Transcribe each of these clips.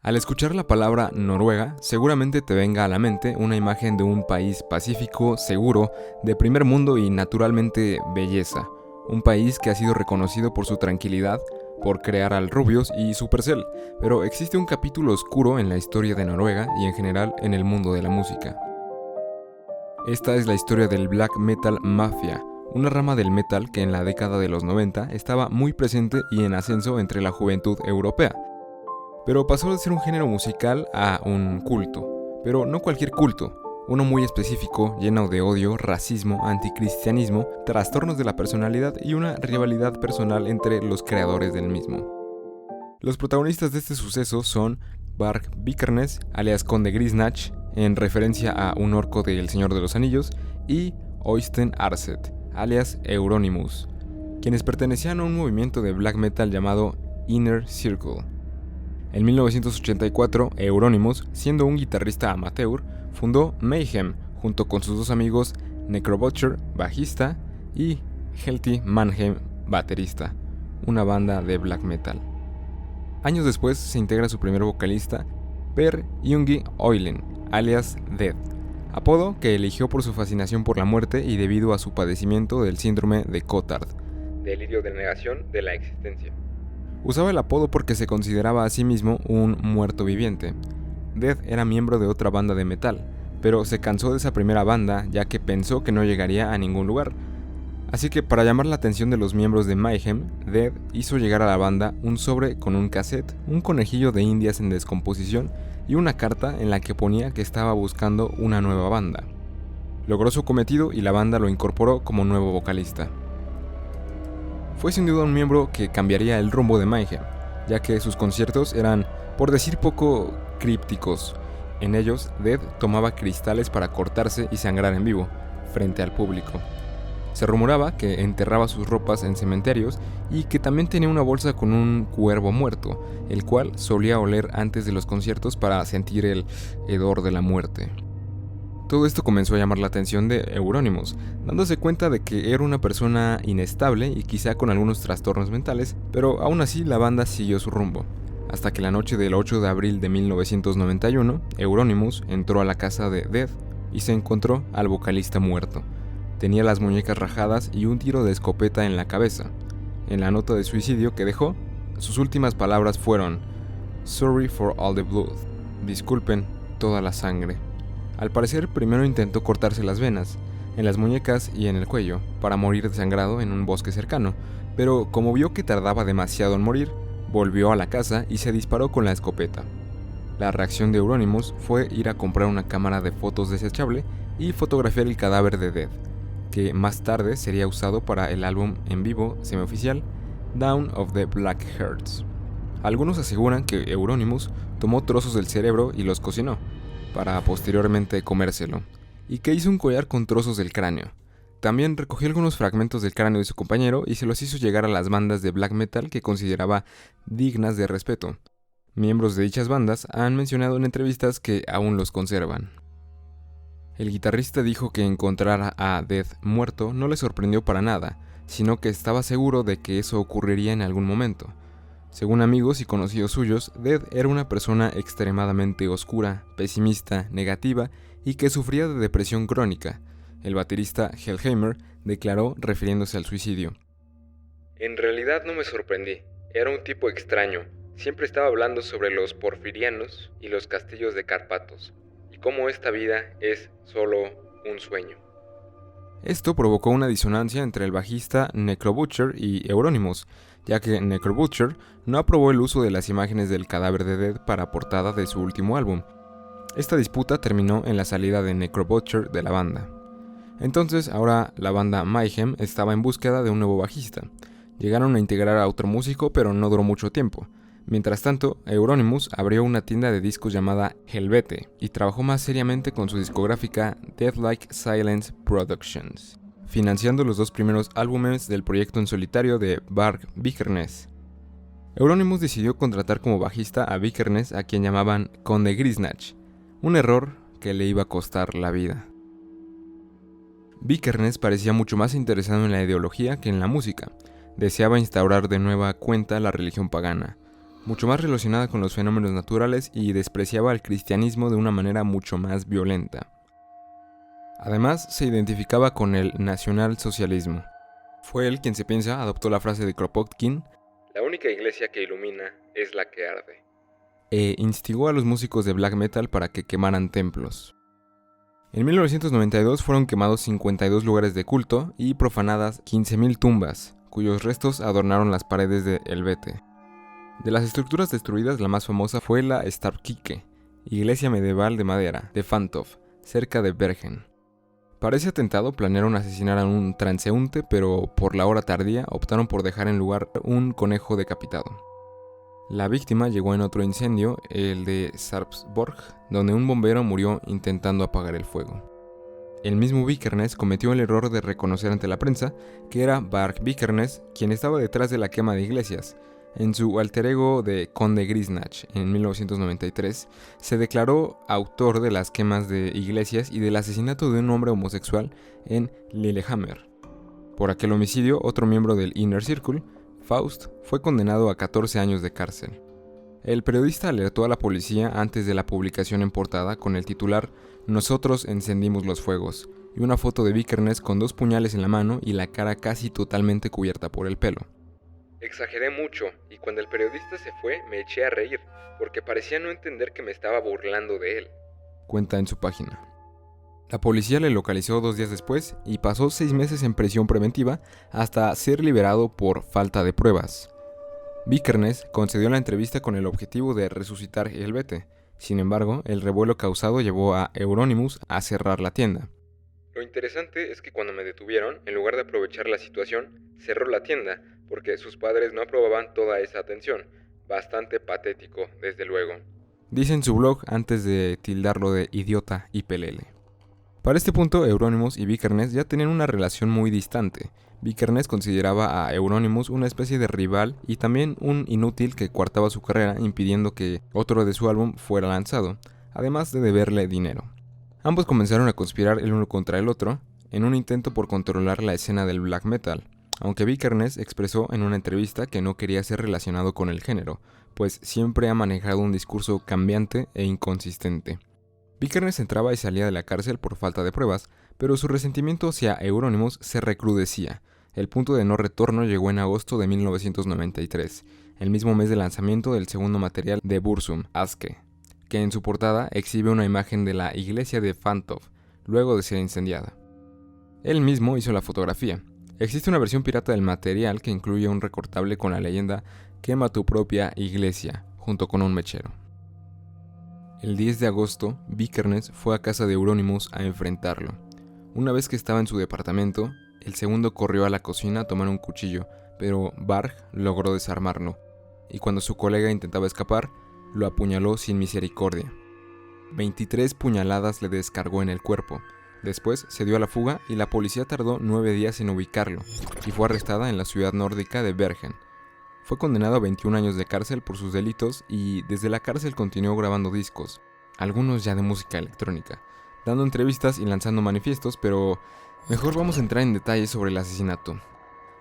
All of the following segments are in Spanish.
Al escuchar la palabra Noruega, seguramente te venga a la mente una imagen de un país pacífico, seguro, de primer mundo y naturalmente belleza. Un país que ha sido reconocido por su tranquilidad, por crear al Rubius y Supercell, pero existe un capítulo oscuro en la historia de Noruega y en general en el mundo de la música. Esta es la historia del Black Metal Mafia, una rama del metal que en la década de los 90 estaba muy presente y en ascenso entre la juventud europea. Pero pasó de ser un género musical a un culto, pero no cualquier culto, uno muy específico, lleno de odio, racismo, anticristianismo, trastornos de la personalidad y una rivalidad personal entre los creadores del mismo. Los protagonistas de este suceso son Varg Vikernes, alias Conde Grisnach, en referencia a un orco de El Señor de los Anillos, y Oystein Arset, alias Euronymous, quienes pertenecían a un movimiento de black metal llamado Inner Circle. En 1984, Euronymous, siendo un guitarrista amateur, fundó Mayhem junto con sus dos amigos Necrobutcher, bajista, y Helti Mannheim, baterista, una banda de black metal. Años después se integra su primer vocalista, Per Jungi Oilen, alias Dead, apodo que eligió por su fascinación por la muerte y debido a su padecimiento del síndrome de Cotard, delirio de negación de la existencia. Usaba el apodo porque se consideraba a sí mismo un muerto viviente. Dead era miembro de otra banda de metal, pero se cansó de esa primera banda ya que pensó que no llegaría a ningún lugar. Así que para llamar la atención de los miembros de Mayhem, Dead hizo llegar a la banda un sobre con un cassette, un conejillo de indias en descomposición y una carta en la que ponía que estaba buscando una nueva banda. Logró su cometido y la banda lo incorporó como nuevo vocalista. Fue sin duda un miembro que cambiaría el rumbo de Mayhem, ya que sus conciertos eran, por decir poco, crípticos. En ellos, Dead tomaba cristales para cortarse y sangrar en vivo, frente al público. Se rumoraba que enterraba sus ropas en cementerios y que también tenía una bolsa con un cuervo muerto, el cual solía oler antes de los conciertos para sentir el hedor de la muerte. Todo esto comenzó a llamar la atención de Euronymous, dándose cuenta de que era una persona inestable y quizá con algunos trastornos mentales, pero aún así la banda siguió su rumbo. Hasta que la noche del 8 de abril de 1991, Euronymous entró a la casa de Dead y se encontró al vocalista muerto. Tenía las muñecas rajadas y un tiro de escopeta en la cabeza. En la nota de suicidio que dejó, sus últimas palabras fueron "Sorry for all the blood", disculpen toda la sangre. Al parecer, primero intentó cortarse las venas, en las muñecas y en el cuello, para morir desangrado en un bosque cercano, pero como vio que tardaba demasiado en morir, volvió a la casa y se disparó con la escopeta. La reacción de Euronymous fue ir a comprar una cámara de fotos desechable y fotografiar el cadáver de Dead, que más tarde sería usado para el álbum en vivo semioficial Dawn of the Black Hearts. Algunos aseguran que Euronymous tomó trozos del cerebro y los cocinó, para posteriormente comérselo, y que hizo un collar con trozos del cráneo. También recogió algunos fragmentos del cráneo de su compañero y se los hizo llegar a las bandas de black metal que consideraba dignas de respeto. Miembros de dichas bandas han mencionado en entrevistas que aún los conservan. El guitarrista dijo que encontrar a Dead muerto no le sorprendió para nada, sino que estaba seguro de que eso ocurriría en algún momento. Según amigos y conocidos suyos, Dead era una persona extremadamente oscura, pesimista, negativa y que sufría de depresión crónica. El baterista Hellhammer declaró refiriéndose al suicidio: "En realidad no me sorprendí, era un tipo extraño, siempre estaba hablando sobre los porfirianos y los castillos de Carpatos, y cómo esta vida es solo un sueño". Esto provocó una disonancia entre el bajista Necrobutcher y Euronymous, ya que Necrobutcher no aprobó el uso de las imágenes del cadáver de Dead para portada de su último álbum. Esta disputa terminó en la salida de Necrobutcher de la banda. Entonces, ahora la banda Mayhem estaba en búsqueda de un nuevo bajista. Llegaron a integrar a otro músico, pero no duró mucho tiempo. Mientras tanto, Euronymous abrió una tienda de discos llamada Helvete y trabajó más seriamente con su discográfica Deathlike Silence Productions, financiando los dos primeros álbumes del proyecto en solitario de Varg Vikernes. Euronymous decidió contratar como bajista a Vikernes, a quien llamaban Conde Grisnach, un error que le iba a costar la vida. Vikernes parecía mucho más interesado en la ideología que en la música. Deseaba instaurar de nueva cuenta la religión pagana. mucho más relacionada con los fenómenos naturales y despreciaba el cristianismo de una manera mucho más violenta. Además, se identificaba con el nacionalsocialismo. Fue él quien se piensa adoptó la frase de Kropotkin: "La única iglesia que ilumina es la que arde", e instigó a los músicos de black metal para que quemaran templos. En 1992 fueron quemados 52 lugares de culto y profanadas 15.000 tumbas, cuyos restos adornaron las paredes de Helvete. De las estructuras destruidas, la más famosa fue la Stavkirke, iglesia medieval de madera, de Fantov, cerca de Bergen. Para ese atentado planearon asesinar a un transeúnte, pero por la hora tardía optaron por dejar en lugar un conejo decapitado. La víctima llegó en otro incendio, el de Sarpsborg, donde un bombero murió intentando apagar el fuego. El mismo Vikernes cometió el error de reconocer ante la prensa que era Varg Vikernes quien estaba detrás de la quema de iglesias. En su alter ego de Conde Grisnach, en 1993, se declaró autor de las quemas de iglesias y del asesinato de un hombre homosexual en Lillehammer. Por aquel homicidio, otro miembro del Inner Circle, Faust, fue condenado a 14 años de cárcel. El periodista alertó a la policía antes de la publicación en portada con el titular "Nosotros encendimos los fuegos" y una foto de Vikernes con 2 puñales en la mano y la cara casi totalmente cubierta por el pelo. Exageré mucho, y cuando el periodista se fue me eché a reír, porque parecía no entender que me estaba burlando de él, cuenta en su página. La policía le localizó 2 días después y pasó 6 meses en prisión preventiva hasta ser liberado por falta de pruebas. Vikernes concedió la entrevista con el objetivo de resucitar Helvete. Sin embargo, el revuelo causado llevó a Euronymous a cerrar la tienda. Lo interesante es que cuando me detuvieron, en lugar de aprovechar la situación, cerró la tienda, porque sus padres no aprobaban toda esa atención. Bastante patético, desde luego, dice en su blog antes de tildarlo de idiota y pelele. Para este punto, Euronymous y Vikernes ya tenían una relación muy distante. Vikernes consideraba a Euronymous una especie de rival y también un inútil que coartaba su carrera impidiendo que otro de su álbum fuera lanzado, además de deberle dinero. Ambos comenzaron a conspirar el uno contra el otro en un intento por controlar la escena del black metal, aunque Vikernes expresó en una entrevista que no quería ser relacionado con el género, pues siempre ha manejado un discurso cambiante e inconsistente. Vikernes entraba y salía de la cárcel por falta de pruebas, pero su resentimiento hacia Euronymous se recrudecía. El punto de no retorno llegó en agosto de 1993, el mismo mes de lanzamiento del segundo material de Burzum, Aske, que en su portada exhibe una imagen de la iglesia de Fantov, luego de ser incendiada. Él mismo hizo la fotografía. Existe una versión pirata del material que incluye un recortable con la leyenda "Quema tu propia iglesia", junto con un mechero. El 10 de agosto, Vikernes fue a casa de Euronymous a enfrentarlo. Una vez que estaba en su departamento, el segundo corrió a la cocina a tomar un cuchillo, pero Varg logró desarmarlo, y cuando su colega intentaba escapar, lo apuñaló sin misericordia. 23 puñaladas le descargó en el cuerpo. Después se dio a la fuga y la policía tardó 9 días en ubicarlo, y fue arrestada en la ciudad nórdica de Bergen. Fue condenado a 21 años de cárcel por sus delitos y desde la cárcel continuó grabando discos, algunos ya de música electrónica, dando entrevistas y lanzando manifiestos, pero mejor vamos a entrar en detalles sobre el asesinato.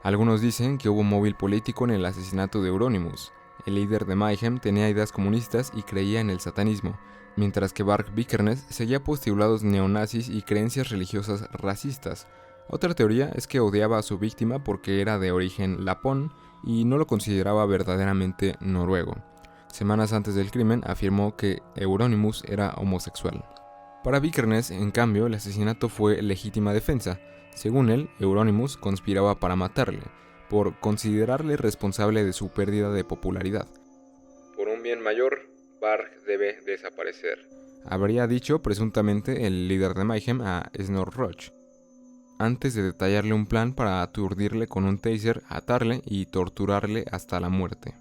Algunos dicen que hubo móvil político en el asesinato de Euronymous. El líder de Mayhem tenía ideas comunistas y creía en el satanismo, mientras que Varg Vikernes seguía postulados neonazis y creencias religiosas racistas. Otra teoría es que odiaba a su víctima porque era de origen lapón y no lo consideraba verdaderamente noruego. Semanas antes del crimen afirmó que Euronymous era homosexual. Para Vikernes, en cambio, el asesinato fue legítima defensa. Según él, Euronymous conspiraba para matarle, por considerarle responsable de su pérdida de popularidad. Por un bien mayor, Varg debe desaparecer, habría dicho presuntamente el líder de Mayhem a Snorroch, antes de detallarle un plan para aturdirle con un taser, atarle y torturarle hasta la muerte.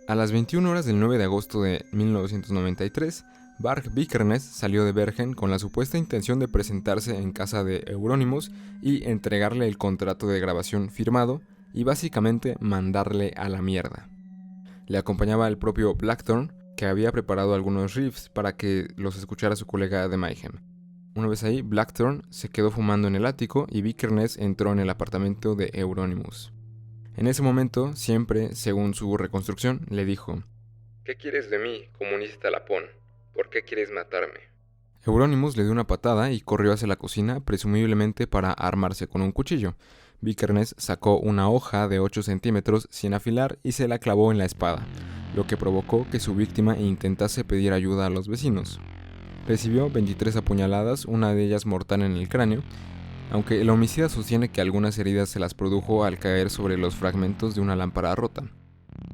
A las 21 horas del 9 de agosto de 1993, Varg Vikernes salió de Bergen con la supuesta intención de presentarse en casa de Euronymous y entregarle el contrato de grabación firmado y básicamente mandarle a la mierda. Le acompañaba el propio Blackthorn, que había preparado algunos riffs para que los escuchara su colega de Mayhem. Una vez ahí, Blackthorn se quedó fumando en el ático y Vikernes entró en el apartamento de Euronymous. En ese momento, siempre, según su reconstrucción, le dijo: ¿Qué quieres de mí, comunista lapón? ¿Por qué quieres matarme? Euronymous le dio una patada y corrió hacia la cocina, presumiblemente para armarse con un cuchillo. Vikernes sacó una hoja de 8 centímetros sin afilar y se la clavó en la espada, lo que provocó que su víctima intentase pedir ayuda a los vecinos. Recibió 23 apuñaladas, una de ellas mortal en el cráneo, aunque el homicida sostiene que algunas heridas se las produjo al caer sobre los fragmentos de una lámpara rota.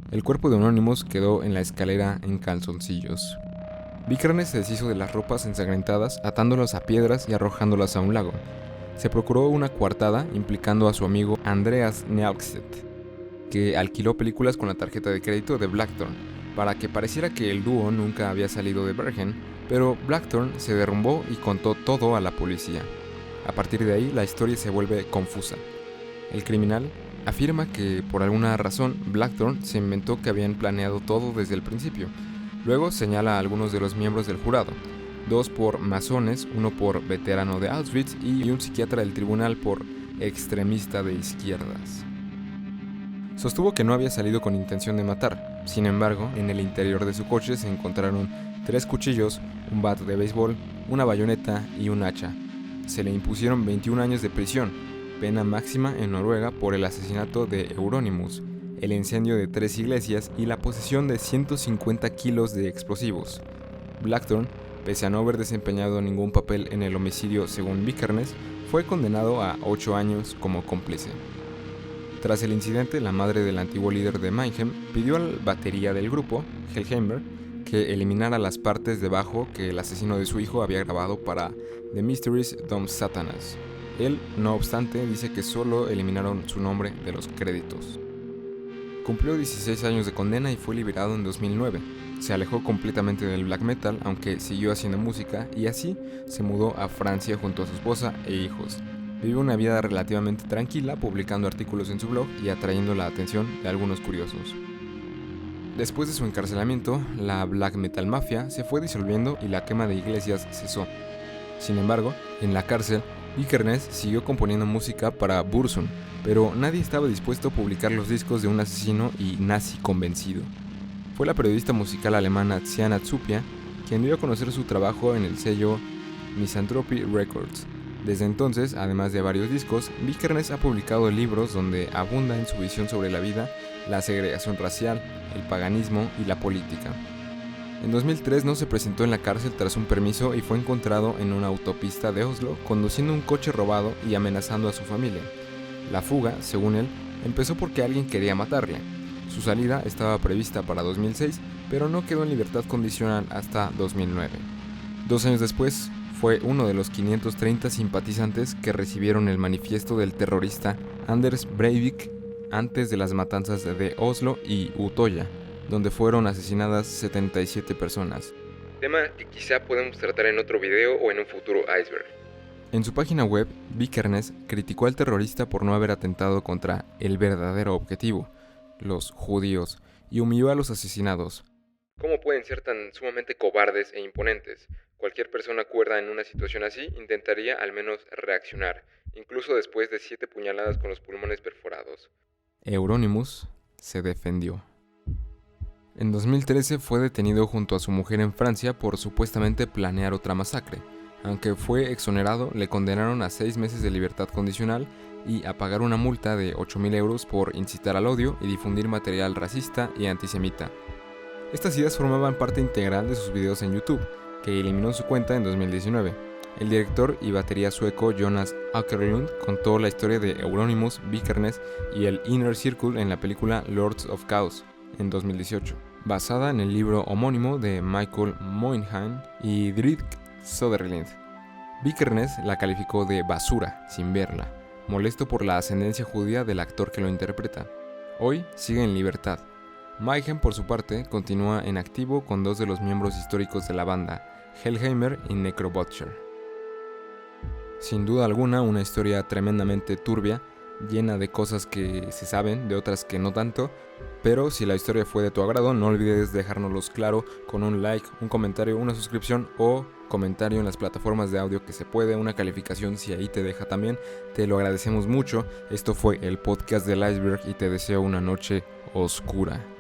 El cuerpo de Euronymous quedó en la escalera en calzoncillos. Vikernes se deshizo de las ropas ensangrentadas, atándolas a piedras y arrojándolas a un lago. Se procuró una coartada implicando a su amigo Andreas Nealstedt, que alquiló películas con la tarjeta de crédito de Blackthorn, para que pareciera que el dúo nunca había salido de Bergen, pero Blackthorn se derrumbó y contó todo a la policía. A partir de ahí, la historia se vuelve confusa. El criminal afirma que, por alguna razón, Blackthorn se inventó que habían planeado todo desde el principio. Luego señala a algunos de los miembros del jurado, 2 por masones, 1 por veterano de Auschwitz y un psiquiatra del tribunal por extremista de izquierdas. Sostuvo que no había salido con intención de matar. Sin embargo, en el interior de su coche se encontraron 3 cuchillos, un bat de béisbol, una bayoneta y un hacha. Se le impusieron 21 años de prisión, pena máxima en Noruega por el asesinato de Euronymous, el incendio de 3 iglesias y la posesión de 150 kilos de explosivos. Blackthorn, pese a no haber desempeñado ningún papel en el homicidio según Vikernes, fue condenado a 8 años como cómplice. Tras el incidente, la madre del antiguo líder de Mayhem pidió al batería del grupo, Hellhammer, que eliminara las partes de bajo que el asesino de su hijo había grabado para The Mysteries Dom Satanas. Él, no obstante, dice que solo eliminaron su nombre de los créditos. Cumplió 16 años de condena y fue liberado en 2009. Se alejó completamente del black metal, aunque siguió haciendo música, y así se mudó a Francia junto a su esposa e hijos. Vive una vida relativamente tranquila, publicando artículos en su blog y atrayendo la atención de algunos curiosos. Después de su encarcelamiento, la black metal mafia se fue disolviendo y la quema de iglesias cesó. Sin embargo, en la cárcel, Vikernes siguió componiendo música para Burzum, pero nadie estaba dispuesto a publicar los discos de un asesino y nazi convencido. Fue la periodista musical alemana Tiziana Zupia quien dio a conocer su trabajo en el sello Misanthropy Records. Desde entonces, además de varios discos, Vikernes ha publicado libros donde abunda en su visión sobre la vida, la segregación racial, el paganismo y la política. En 2003 no se presentó en la cárcel tras un permiso y fue encontrado en una autopista de Oslo conduciendo un coche robado y amenazando a su familia. La fuga, según él, empezó porque alguien quería matarle. Su salida estaba prevista para 2006, pero no quedó en libertad condicional hasta 2009. 2 años después, fue uno de los 530 simpatizantes que recibieron el manifiesto del terrorista Anders Breivik antes de las matanzas de Oslo y Utoya, donde fueron asesinadas 77 personas. Tema que quizá podemos tratar en otro video o en un futuro iceberg. En su página web, Vikernes criticó al terrorista por no haber atentado contra el verdadero objetivo, los judíos, y humilló a los asesinados. ¿Cómo pueden ser tan sumamente cobardes e imponentes? Cualquier persona cuerda en una situación así intentaría al menos reaccionar, incluso después de 7 puñaladas con los pulmones perforados. Euronymous se defendió. En 2013 fue detenido junto a su mujer en Francia por supuestamente planear otra masacre. Aunque fue exonerado, le condenaron a 6 meses de libertad condicional y a pagar una multa de 8.000 euros por incitar al odio y difundir material racista y antisemita. Estas ideas formaban parte integral de sus videos en YouTube, que eliminó su cuenta en 2019. El director y batería sueco Jonas Åkerlund contó la historia de Euronymous, Vikernes y el Inner Circle en la película Lords of Chaos en 2018, basada en el libro homónimo de Michael Moynihan y Dritk Söderlind. Vikernes la calificó de basura sin verla, molesto por la ascendencia judía del actor que lo interpreta. Hoy sigue en libertad. Mayhem, por su parte, continúa en activo con 2 de los miembros históricos de la banda, Hellhammer y Necrobutcher. Sin duda alguna, una historia tremendamente turbia, llena de cosas que se saben, de otras que no tanto, pero si la historia fue de tu agrado, no olvides dejárnoslos claro con un like, un comentario, una suscripción o comentario en las plataformas de audio que se puede, una calificación si ahí te deja también. Te lo agradecemos mucho. Esto fue el podcast del iceberg y te deseo una noche oscura.